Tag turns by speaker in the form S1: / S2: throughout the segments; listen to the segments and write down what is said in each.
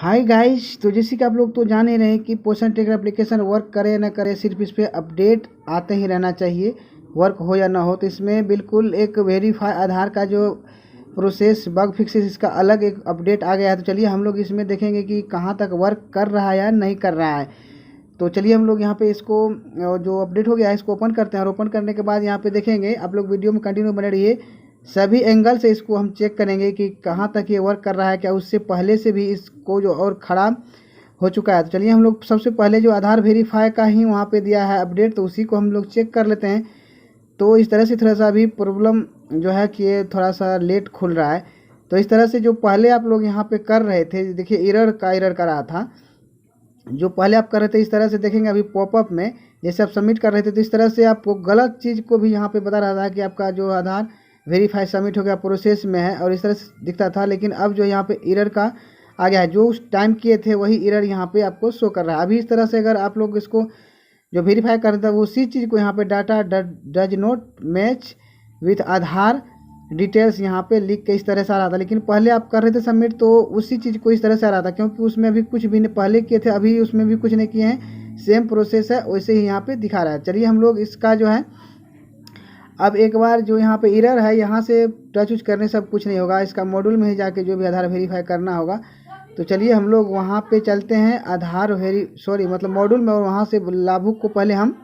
S1: Hi guys, तो जैसे कि आप लोग तो जान ही रहे हैं कि पोषण ट्रैकर एप्लीकेशन वर्क करे या ना करे, सिर्फ इस पर अपडेट आते ही रहना चाहिए, वर्क हो या ना हो। तो इसमें बिल्कुल एक वेरीफाई आधार का जो प्रोसेस बग फिक्सेस, इसका अलग एक अपडेट आ गया है। तो चलिए हम लोग इसमें देखेंगे कि कहाँ तक वर्क कर रहा है या नहीं कर रहा है। तो चलिए हम लोग यहाँ पे इसको जो अपडेट हो गया है इसको ओपन करते हैं, और ओपन करने के बाद यहाँ पे देखेंगे, आप लोग वीडियो में कंटिन्यू बने रहिए। सभी एंगल से इसको हम चेक करेंगे कि कहाँ तक ये वर्क कर रहा है, क्या उससे पहले से भी इसको जो और ख़राब हो चुका है। तो चलिए हम लोग सबसे पहले जो आधार वेरीफाई का ही वहाँ पे दिया है अपडेट, तो उसी को हम लोग चेक कर लेते हैं। तो इस तरह से थोड़ा सा अभी प्रॉब्लम जो है कि ये थोड़ा सा लेट खुल रहा है। तो इस तरह से जो पहले आप लोग यहाँ पे कर रहे थे, देखिए एरर कर रहा था जो पहले आप कर रहे थे। इस तरह से देखेंगे अभी पॉपअप में जैसे आप सबमिट कर रहे थे, तो इस तरह से आपको गलत चीज़ को भी यहाँ पे बता रहा था कि आपका जो आधार वेरीफाई सबमिट हो गया, प्रोसेस में है, और इस तरह से दिखता था। लेकिन अब जो यहाँ पे एरर का आ गया है, जो उस टाइम किए थे वही एरर यहाँ पे आपको शो कर रहा है। अभी इस तरह से अगर आप लोग इसको जो वेरीफाई कर रहे थे उसी चीज़ को यहाँ पे data does not match with Aadhaar details यहाँ पे लिख के इस तरह से आ रहा था। लेकिन पहले आप कर रहे थे सबमिट तो उसी चीज़ को इस तरह से आ रहा था, क्योंकि उसमें अभी कुछ भी नहीं पहले किए थे, अभी उसमें भी कुछ नहीं किए हैं, सेम प्रोसेस है वैसे ही यहाँ पे दिखा रहा है। चलिए हम लोग इसका जो है अब एक बार जो यहाँ पे एरर है यहाँ से टच उच करने सब कुछ नहीं होगा, इसका मॉड्यूल में ही जाके जो भी आधार वेरीफाई करना होगा। तो चलिए हम लोग वहाँ पे चलते हैं आधार मतलब मॉड्यूल में, और वहाँ से लाभुक को पहले हम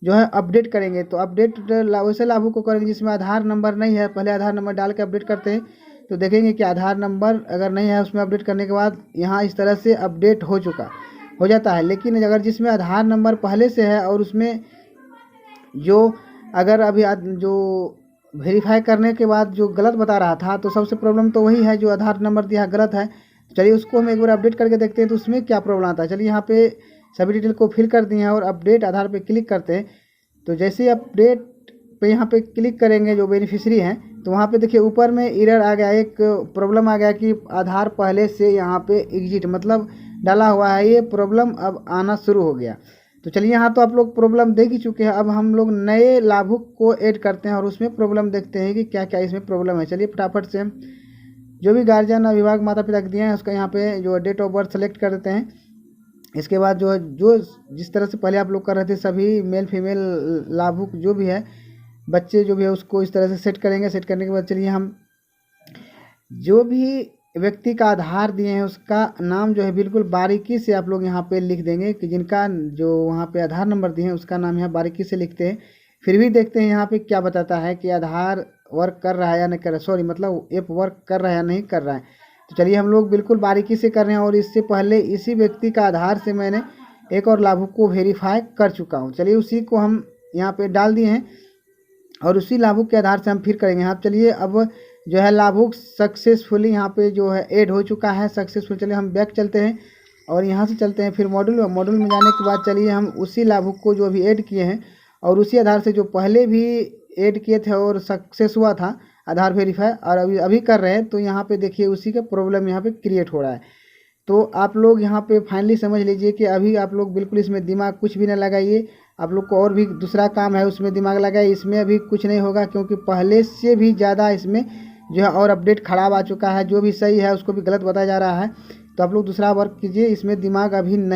S1: जो है अपडेट करेंगे। तो अपडेट वैसे लाभुक को करेंगे जिसमें आधार नंबर नहीं है, पहले आधार नंबर डाल के अपडेट करते हैं। तो देखेंगे कि आधार नंबर अगर नहीं है उसमें अपडेट करने के बाद यहाँ इस तरह से अपडेट हो जाता है। लेकिन अगर जिसमें आधार नंबर पहले से है और उसमें जो अगर अभी जो वेरीफाई करने के बाद जो गलत बता रहा था, तो सबसे प्रॉब्लम तो वही है जो आधार नंबर दिया गलत है। चलिए उसको हम एक बार अपडेट करके देखते हैं तो उसमें क्या प्रॉब्लम आता है। चलिए यहाँ पे सभी डिटेल को फिल कर दिए हैं और अपडेट आधार पे क्लिक करते हैं। तो जैसे ही अपडेट पे यहाँ पे क्लिक करेंगे जो बेनिफिशियरी हैं, तो वहाँ पे देखिए ऊपर में एरर आ गया, एक प्रॉब्लम आ गया कि आधार पहले से यहाँ पे एग्जिट मतलब डाला हुआ है, ये प्रॉब्लम अब आना शुरू हो गया। तो चलिए यहाँ तो आप लोग प्रॉब्लम देख ही चुके हैं। अब हम लोग नए लाभुक को ऐड करते हैं और उसमें प्रॉब्लम देखते हैं कि क्या क्या इसमें प्रॉब्लम है। चलिए फटाफट से जो भी गार्जियन अभिभावक माता पिता दिए हैं उसका यहाँ पे जो डेट ऑफ बर्थ सेलेक्ट कर देते हैं। इसके बाद जो जिस तरह से पहले आप लोग कर रहे थे सभी मेल फीमेल लाभुक जो भी है बच्चे जो भी है उसको इस तरह से सेट करेंगे। सेट करने के बाद चलिए हम जो भी व्यक्ति का आधार दिए हैं उसका नाम जो है बिल्कुल बारीकी से आप लोग यहाँ पे लिख देंगे कि जिनका जो वहाँ पे आधार नंबर दिए हैं उसका नाम यहाँ बारीकी से लिखते हैं। फिर भी देखते हैं यहाँ पे क्या बताता है कि आधार वर्क कर रहा है या नहीं कर रहा, मतलब ऐप वर्क कर रहा है या नहीं कर रहा है। तो चलिए हम लोग बिल्कुल बारीकी से कर रहे हैं, और इससे पहले इसी व्यक्ति का आधार से मैंने एक और लाभुक को वेरीफाई कर चुका हूँ। चलिए उसी को हम यहाँ पे डाल दिए हैं और उसी लाभुक के आधार से हम फिर करेंगे। हाँ चलिए अब जो है लाभुक सक्सेसफुली यहाँ पे जो है ऐड हो चुका है सक्सेसफुल। चलिए हम बैक चलते हैं और यहाँ से चलते हैं फिर मॉड्यूल में जाने के बाद चलिए हम उसी लाभुक को जो अभी ऐड किए हैं और उसी आधार से जो पहले भी ऐड किए थे और सक्सेस हुआ था आधार वेरीफाई, और अभी कर रहे हैं, तो यहाँ पे देखिए उसी का प्रॉब्लम यहाँ पे क्रिएट हो रहा है। तो आप लोग यहाँ पे फाइनली समझ लीजिए कि अभी आप लोग बिल्कुल इसमें दिमाग कुछ भी ना लगाइए। आप लोग को और भी दूसरा काम है उसमें दिमाग लगाइए, इसमें अभी कुछ नहीं होगा, क्योंकि पहले से भी ज़्यादा इसमें जो है और अपडेट ख़राब आ चुका है। जो भी सही है उसको भी गलत बताया जा रहा है। तो आप लोग दूसरा वर्क कीजिए, इसमें दिमाग अभी नहीं